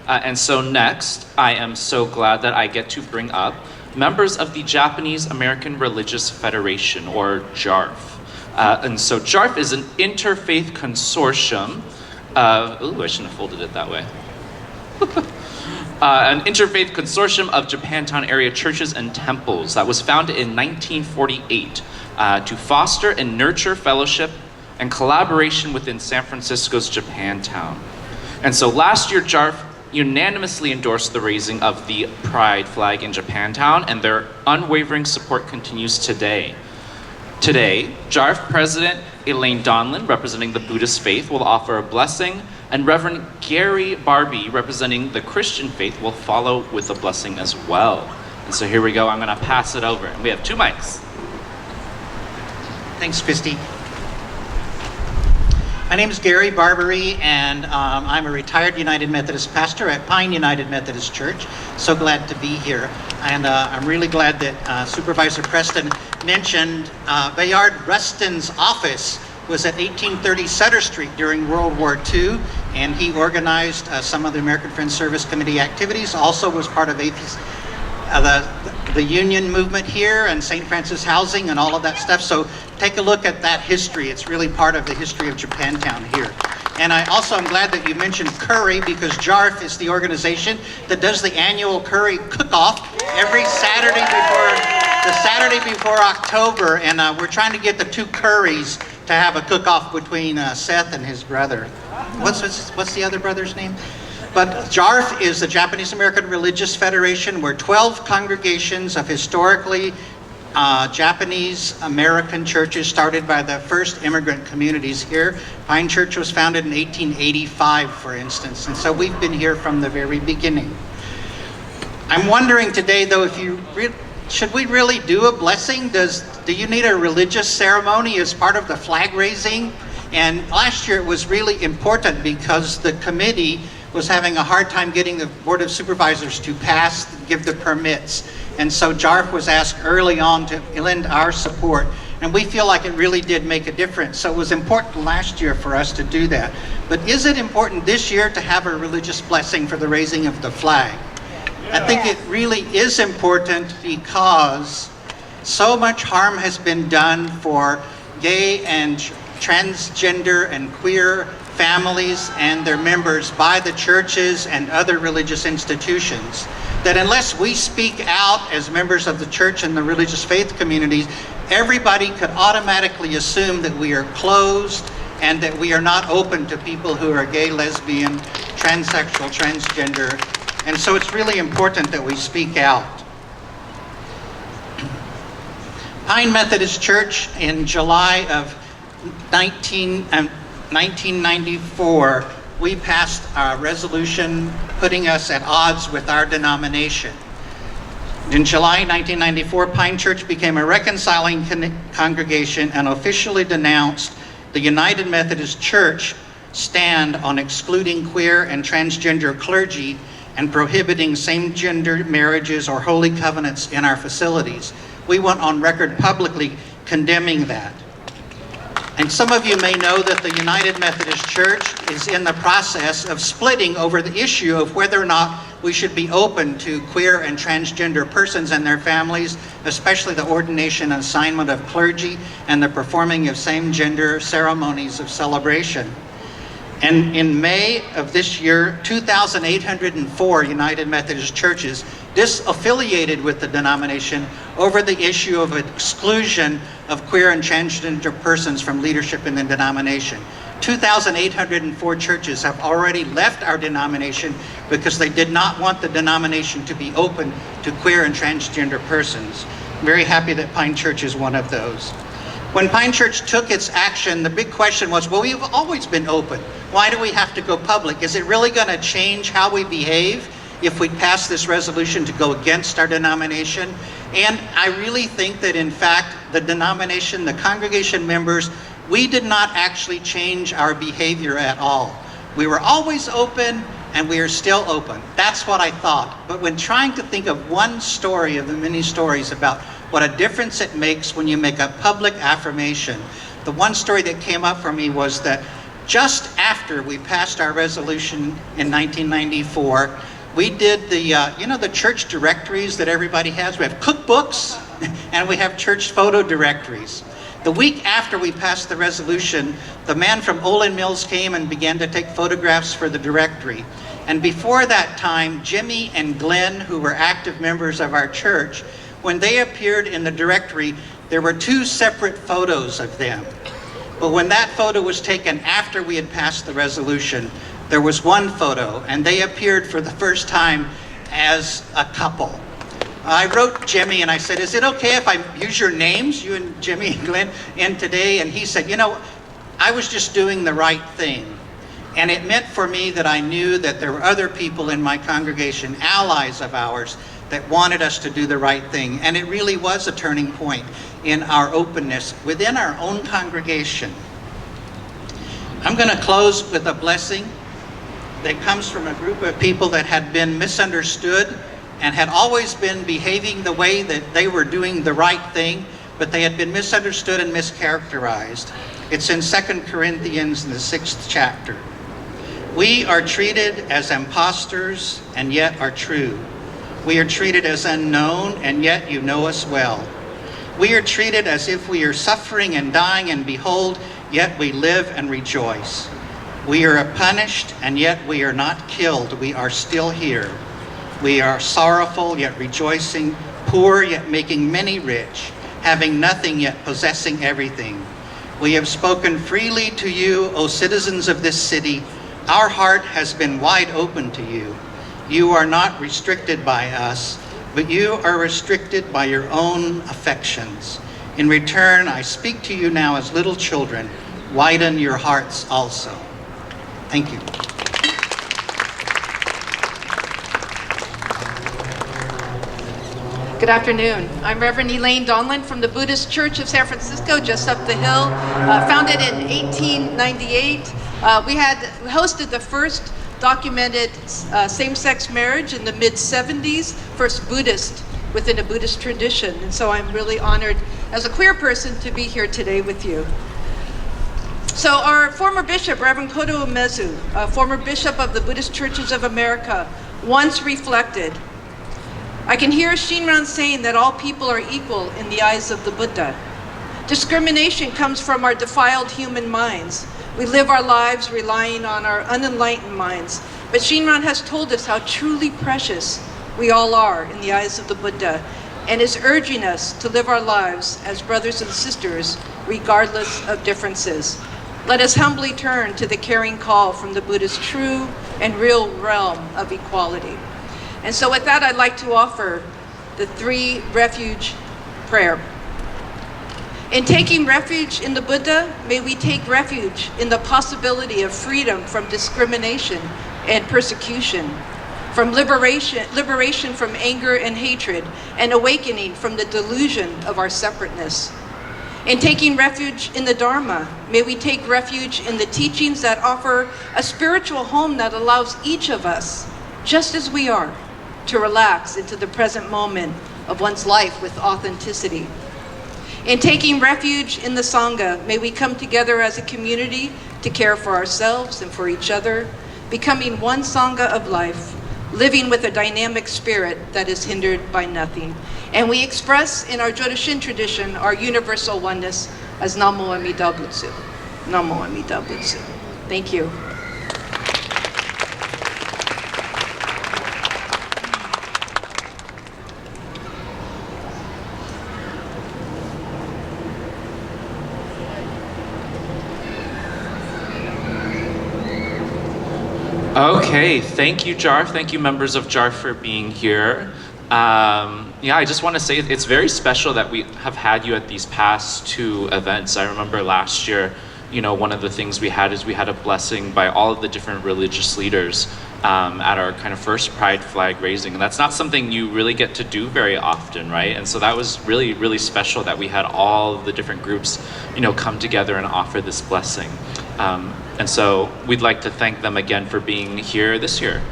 And so next, I am so glad that I get to bring up members of the Japanese American Religious Federation, or JARF. And so JARF is an interfaith consortium of, ooh, I shouldn't have folded it that way. An interfaith consortium of Japantown area churches and temples that was founded in 1948 to foster and nurture fellowship and collaboration within San Francisco's Japantown. And so last year, JARF unanimously endorsed the raising of the pride flag in Japantown, and their unwavering support continues today. Today, JARF President Elaine, representing the Buddhist faith, will offer a blessing, and Reverend Gary Barbie, representing the Christian faith, will follow with a blessing as well. And so here we go. I'm going to pass it over. And we have 2 mics. Thanks, Christy. My name is Gary Barbary, and I'm a retired United Methodist pastor at Pine United Methodist Church. So glad to be here. And I'm really glad that Supervisor Preston mentioned Bayard Rustin's office was at 1830 Sutter Street during World War II, and he organized some of the American Friends Service Committee activities, also was part of the union movement here and St. Francis Housing and all of that stuff. So take a look at that history. It's really part of the history of Japantown here. And I also am glad that you mentioned curry, because JARF is the organization that does the annual curry cook-off every Saturday before October. And we're trying to get the 2 curries to have a cook-off between Seth and his brother. What's the other brother's name? But JARF is the Japanese American Religious Federation. We're 12 congregations of historically Japanese American churches started by the first immigrant communities here. Pine Church was founded in 1885, for instance, and so we've been here from the very beginning. I'm wondering today, though, if should we really do a blessing? Do you need a religious ceremony as part of the flag raising? And last year it was really important because the committee was having a hard time getting the Board of Supervisors to give the permits. And so JARF was asked early on to lend our support, and we feel like it really did make a difference. So it was important last year for us to do that. But is it important this year to have a religious blessing for the raising of the flag? I think it really is important because so much harm has been done for gay and transgender and queer families and their members by the churches and other religious institutions, that unless we speak out as members of the church and the religious faith communities, everybody could automatically assume that we are closed and that we are not open to people who are gay, lesbian, transsexual, transgender. And so it's really important that we speak out. Pine Methodist Church in July of 1994, we passed a resolution putting us at odds with our denomination. In July 1994, Pine Church became a reconciling congregation and officially denounced the United Methodist Church stand on excluding queer and transgender clergy and prohibiting same-gender marriages or holy covenants in our facilities. We went on record publicly condemning that. And some of you may know that the United Methodist Church is in the process of splitting over the issue of whether or not we should be open to queer and transgender persons and their families, especially the ordination and assignment of clergy and the performing of same-gender ceremonies of celebration. And in May of this year, 2,804 United Methodist churches disaffiliated with the denomination over the issue of exclusion of queer and transgender persons from leadership in the denomination. 2,804 churches have already left our denomination because they did not want the denomination to be open to queer and transgender persons. I'm very happy that Pine Church is one of those. When Pine Church took its action, the big question was, well, we've always been open. Why do we have to go public? Is it really going to change how we behave if we pass this resolution to go against our denomination? And I really think that, in fact, the denomination, the congregation members, we did not actually change our behavior at all. We were always open, and we are still open. That's what I thought. But when trying to think of one story of the many stories about what a difference it makes when you make a public affirmation, the one story that came up for me was that just after we passed our resolution in 1994, we did the, the church directories that everybody has. We have cookbooks and we have church photo directories. The week after we passed the resolution, the man from Olin Mills came and began to take photographs for the directory. And before that time, Jimmy and Glenn, who were active members of our church, when they appeared in the directory, there were 2 separate photos of them. But when that photo was taken after we had passed the resolution, there was 1 photo, and they appeared for the first time as a couple. I wrote Jimmy and I said, is it okay if I use your names, you and Jimmy and Glenn, in today? And he said, I was just doing the right thing. And it meant for me that I knew that there were other people in my congregation, allies of ours, that wanted us to do the right thing. And it really was a turning point in our openness within our own congregation. I'm going to close with a blessing that comes from a group of people that had been misunderstood and had always been behaving the way that they were doing the right thing, but they had been misunderstood and mischaracterized. It's in 2 Corinthians in the 6th chapter. We are treated as impostors and yet are true. We are treated as unknown and yet you know us well. We are treated as if we are suffering and dying, and behold, yet we live and rejoice. We are punished and yet we are not killed. We are still here. We are sorrowful yet rejoicing, poor yet making many rich, having nothing yet possessing everything. We have spoken freely to you, O citizens of this city. Our heart has been wide open to you. You are not restricted by us, but you are restricted by your own affections. In return, I speak to you now as little children. Widen your hearts also. Thank you. Good afternoon. I'm Reverend Elaine from the Buddhist Church of San Francisco, just up the hill, founded in 1898. We hosted the first documented same-sex marriage in the mid-70s, first Buddhist within a Buddhist tradition. And so I'm really honored as a queer person to be here today with you. So our former bishop, Reverend Kodo Umezu, former bishop of the Buddhist Churches of America, once reflected, I can hear Shinran saying that all people are equal in the eyes of the Buddha. Discrimination comes from our defiled human minds. We live our lives relying on our unenlightened minds. But Shinran has told us how truly precious we all are in the eyes of the Buddha, and is urging us to live our lives as brothers and sisters, regardless of differences. Let us humbly turn to the caring call from the Buddha's true and real realm of equality. And so with that, I'd like to offer the 3 refuge prayer. In taking refuge in the Buddha, may we take refuge in the possibility of freedom from discrimination and persecution, from liberation from anger and hatred, and awakening from the delusion of our separateness. In taking refuge in the Dharma, may we take refuge in the teachings that offer a spiritual home that allows each of us, just as we are, to relax into the present moment of one's life with authenticity. In taking refuge in the Sangha, may we come together as a community to care for ourselves and for each other, becoming one Sangha of life, living with a dynamic spirit that is hindered by nothing. And we express in our Jodashin tradition our universal oneness as Namo Amida Butsu. Namo Amida Butsu. Thank you. Okay, thank you, JARF. Thank you, members of JARF, for being here. Yeah, I just want to say it's very special that we have had you at these past 2 events. I remember last year, one of the things we had is we had a blessing by all of the different religious leaders at our kind of first Pride flag raising. And that's not something you really get to do very often, right? And so that was really, really special that we had all the different groups, come together and offer this blessing. And so we'd like to thank them again for being here this year.